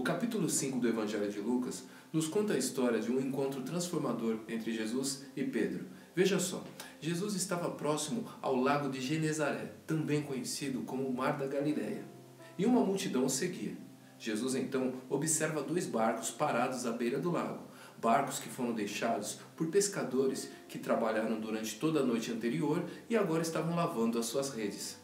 capítulo 5 do Evangelho de Lucas nos conta a história de um encontro transformador entre Jesus e Pedro. Veja só, Jesus estava próximo ao lago de Genezaré, também conhecido como o Mar da Galileia, e uma multidão o seguia. Jesus então observa dois barcos parados à beira do lago, barcos que foram deixados por pescadores que trabalharam durante toda a noite anterior e agora estavam lavando as suas redes.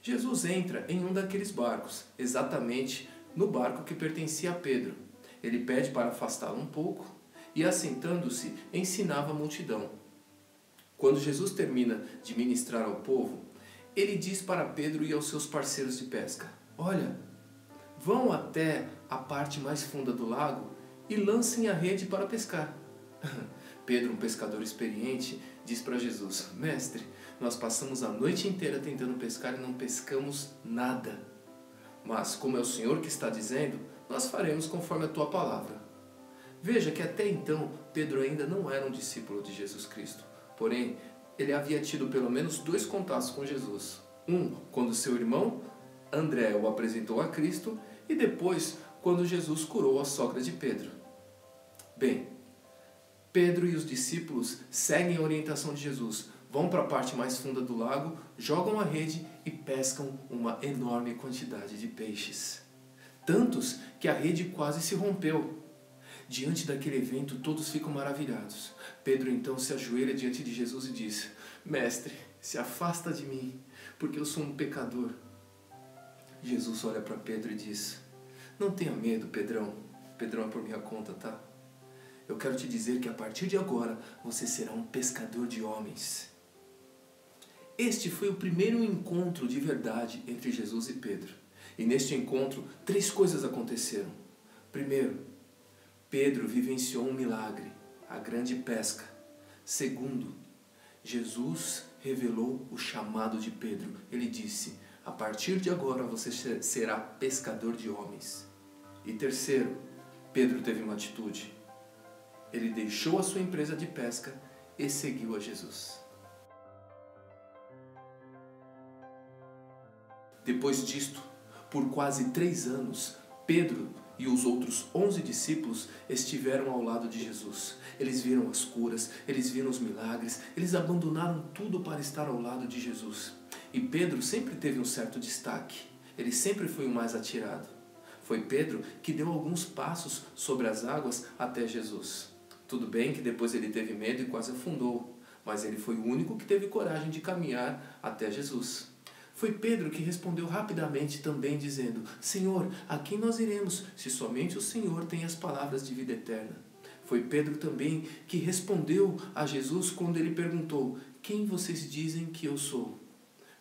Jesus entra em um daqueles barcos, exatamente no barco que pertencia a Pedro. Ele pede para afastá-lo um pouco e, assentando-se, ensinava a multidão. Quando Jesus termina de ministrar ao povo, ele diz para Pedro e aos seus parceiros de pesca: "Olha, vão até a parte mais funda do lago e lancem a rede para pescar." Pedro, um pescador experiente, diz para Jesus: "Mestre, nós passamos a noite inteira tentando pescar e não pescamos nada. Mas, como é o Senhor que está dizendo, nós faremos conforme a tua palavra." Veja que até então Pedro ainda não era um discípulo de Jesus Cristo. Porém, ele havia tido pelo menos 2 contatos com Jesus. Um, quando seu irmão André o apresentou a Cristo, e depois, quando Jesus curou a sogra de Pedro. Bem, Pedro e os discípulos seguem a orientação de Jesus, vão para a parte mais funda do lago, jogam a rede e pescam uma enorme quantidade de peixes. Tantos que a rede quase se rompeu. Diante daquele evento, todos ficam maravilhados. Pedro então se ajoelha diante de Jesus e diz: "Mestre, se afasta de mim, porque eu sou um pecador." Jesus olha para Pedro e diz: "Não tenha medo, Pedrão. Pedrão é por minha conta, tá? Eu quero te dizer que a partir de agora você será um pescador de homens." Este foi o primeiro encontro de verdade entre Jesus e Pedro. E neste encontro, 3 coisas aconteceram. Primeiro, Pedro vivenciou um milagre, a grande pesca. Segundo, Jesus revelou o chamado de Pedro. Ele disse: "A partir de agora você será pescador de homens." E terceiro, Pedro teve uma atitude. Ele deixou a sua empresa de pesca e seguiu a Jesus. Depois disto, por quase 3 anos, Pedro e os outros 11 discípulos estiveram ao lado de Jesus. Eles viram as curas, eles viram os milagres, eles abandonaram tudo para estar ao lado de Jesus. E Pedro sempre teve um certo destaque. Ele sempre foi o mais atirado. Foi Pedro que deu alguns passos sobre as águas até Jesus. Tudo bem que depois ele teve medo e quase afundou, mas ele foi o único que teve coragem de caminhar até Jesus. Foi Pedro que respondeu rapidamente também dizendo: "Senhor, a quem nós iremos, se somente o Senhor tem as palavras de vida eterna?" Foi Pedro também que respondeu a Jesus quando ele perguntou: "Quem vocês dizem que eu sou?"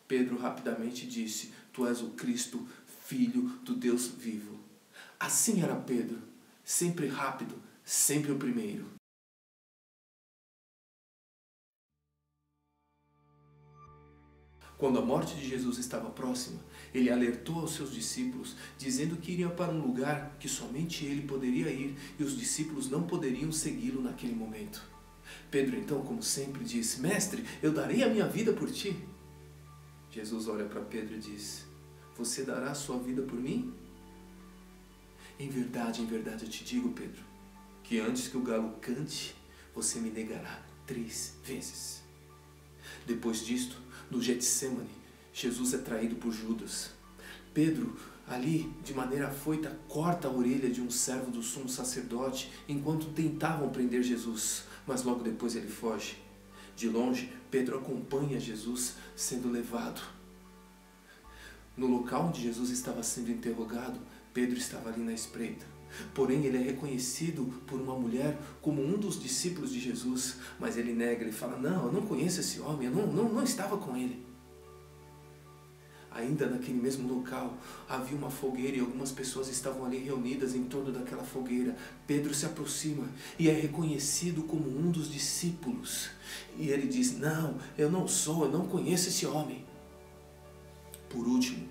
Pedro rapidamente disse: "Tu és o Cristo, Filho do Deus vivo." Assim era Pedro, sempre rápido, sempre o primeiro. Quando a morte de Jesus estava próxima, ele alertou aos seus discípulos, dizendo que iria para um lugar que somente ele poderia ir e os discípulos não poderiam segui-lo naquele momento. Pedro então, como sempre, disse: "Mestre, eu darei a minha vida por ti." Jesus olha para Pedro e diz: "Você dará a sua vida por mim?" Em verdade eu te digo, Pedro, que antes que o galo cante, você me negará 3 vezes. Depois disto, no Getsêmani, Jesus é traído por Judas. Pedro, ali, de maneira afoita, corta a orelha de um servo do sumo sacerdote enquanto tentavam prender Jesus, mas logo depois ele foge. De longe, Pedro acompanha Jesus sendo levado. No local onde Jesus estava sendo interrogado, Pedro estava ali na espreita. Porém, ele é reconhecido por uma mulher como um dos discípulos de Jesus, mas ele nega, ele fala: "Não, eu não conheço esse homem, eu não estava com ele." Ainda naquele mesmo local, havia uma fogueira e algumas pessoas estavam ali reunidas em torno daquela fogueira. Pedro se aproxima e é reconhecido como um dos discípulos. E ele diz: "Não, eu não conheço esse homem." Por último,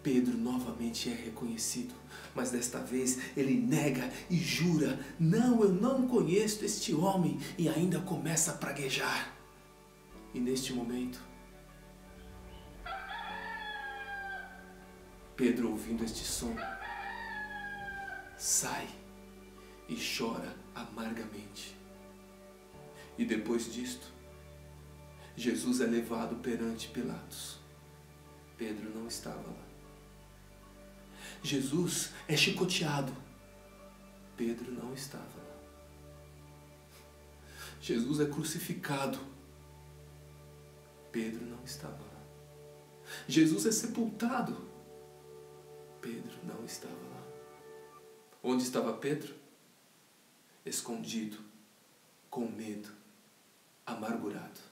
Pedro novamente é reconhecido, mas desta vez ele nega e jura: "Não, eu não conheço este homem", e ainda começa a praguejar. E neste momento, Pedro, ouvindo este som, sai e chora amargamente. E depois disto, Jesus é levado perante Pilatos. Pedro não estava lá. Jesus é chicoteado. Pedro não estava lá. Jesus é crucificado. Pedro não estava lá. Jesus é sepultado. Pedro não estava lá. Onde estava Pedro? Escondido, com medo, amargurado.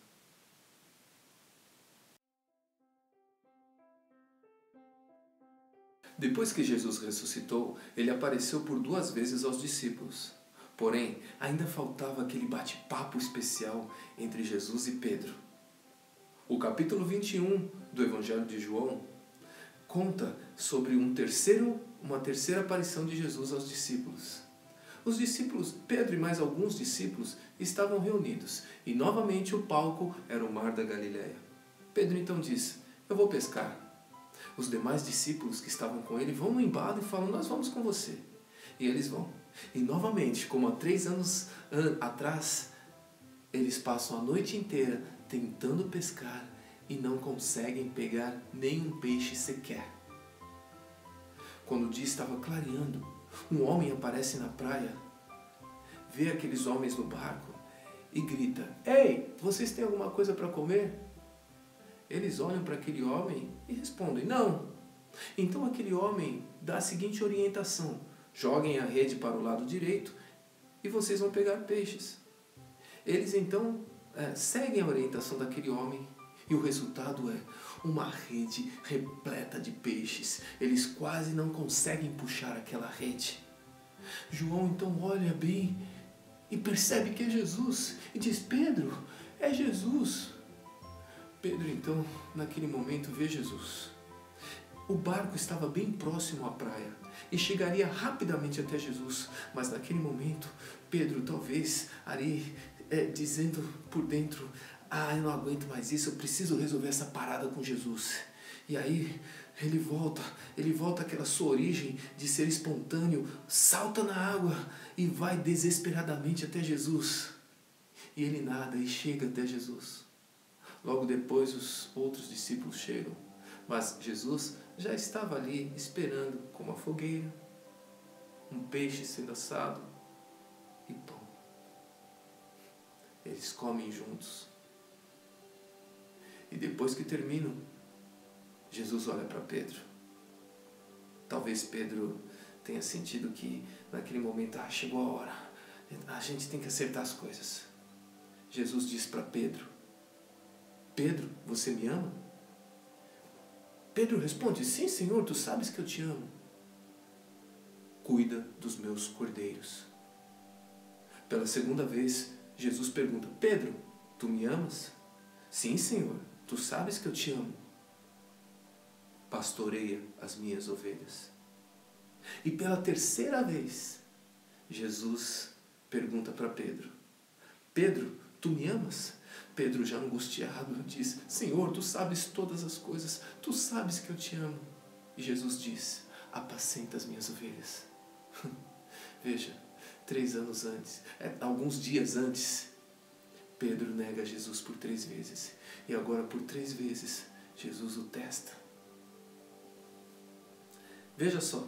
Depois que Jesus ressuscitou, ele apareceu por 2 vezes aos discípulos. Porém, ainda faltava aquele bate-papo especial entre Jesus e Pedro. O capítulo 21 do Evangelho de João conta sobre uma terceira aparição de Jesus aos discípulos. Os discípulos, Pedro e mais alguns discípulos, estavam reunidos e novamente o palco era o mar da Galileia. Pedro então disse: eu vou pescar. Os demais discípulos que estavam com ele vão no embalo e falam: nós vamos com você. E eles vão. E novamente, como há 3 anos atrás, eles passam a noite inteira tentando pescar e não conseguem pegar nenhum peixe sequer. Quando o dia estava clareando, um homem aparece na praia, vê aqueles homens no barco e grita: ei, vocês têm alguma coisa para comer? Eles olham para aquele homem e respondem: não. Então aquele homem dá a seguinte orientação: joguem a rede para o lado direito e vocês vão pegar peixes. Eles então seguem a orientação daquele homem e o resultado é uma rede repleta de peixes. Eles quase não conseguem puxar aquela rede. João então olha bem e percebe que é Jesus e diz: Pedro, é Jesus. Pedro então, naquele momento, vê Jesus. O barco estava bem próximo à praia e chegaria rapidamente até Jesus, mas naquele momento, Pedro talvez ali dizendo por dentro: eu não aguento mais isso, eu preciso resolver essa parada com Jesus. E aí ele volta àquela sua origem de ser espontâneo, salta na água e vai desesperadamente até Jesus. E ele nada e chega até Jesus. Logo depois os outros discípulos chegam, mas Jesus já estava ali esperando com uma fogueira, um peixe sendo assado e pão. Eles comem juntos. E depois que terminam, Jesus olha para Pedro. Talvez Pedro tenha sentido que naquele momento, chegou a hora, a gente tem que acertar as coisas. Jesus diz para Pedro: Pedro, você me ama? Pedro responde: sim, Senhor, tu sabes que eu te amo. Cuida dos meus cordeiros. Pela segunda vez, Jesus pergunta: Pedro, tu me amas? Sim, Senhor, tu sabes que eu te amo. Pastoreia as minhas ovelhas. E pela terceira vez, Jesus pergunta para Pedro: Pedro, tu me amas? Pedro, já angustiado, diz: Senhor, tu sabes todas as coisas, tu sabes que eu te amo. E Jesus diz: apacenta as minhas ovelhas. Veja, 3 anos antes, alguns dias antes, Pedro nega Jesus por 3 vezes. E agora por 3 vezes, Jesus o testa. Veja só,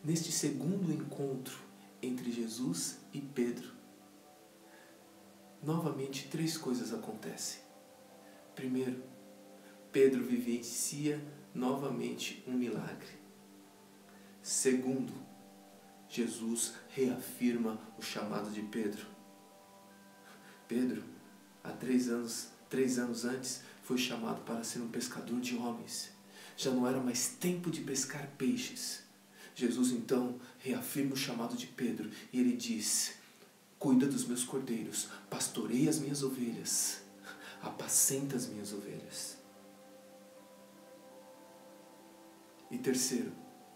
neste segundo encontro entre Jesus e Pedro, novamente 3 coisas acontecem. Primeiro, Pedro vivencia novamente um milagre. Segundo, Jesus reafirma o chamado de Pedro. Pedro, há 3 anos antes, foi chamado para ser um pescador de homens. Já não era mais tempo de pescar peixes. Jesus então reafirma o chamado de Pedro e ele diz: cuida dos meus cordeiros, pastoreia as minhas ovelhas, apacenta as minhas ovelhas. E terceiro,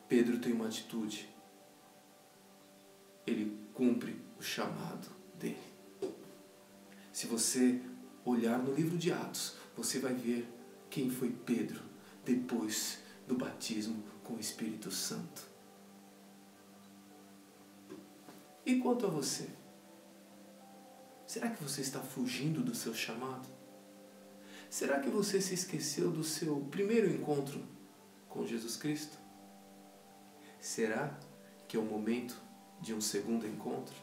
Pedro tem uma atitude. Ele cumpre o chamado dele. Se você olhar no livro de Atos, você vai ver quem foi Pedro depois do batismo com o Espírito Santo. E quanto a você? Será que você está fugindo do seu chamado? Será que você se esqueceu do seu primeiro encontro com Jesus Cristo? Será que é o momento de um segundo encontro?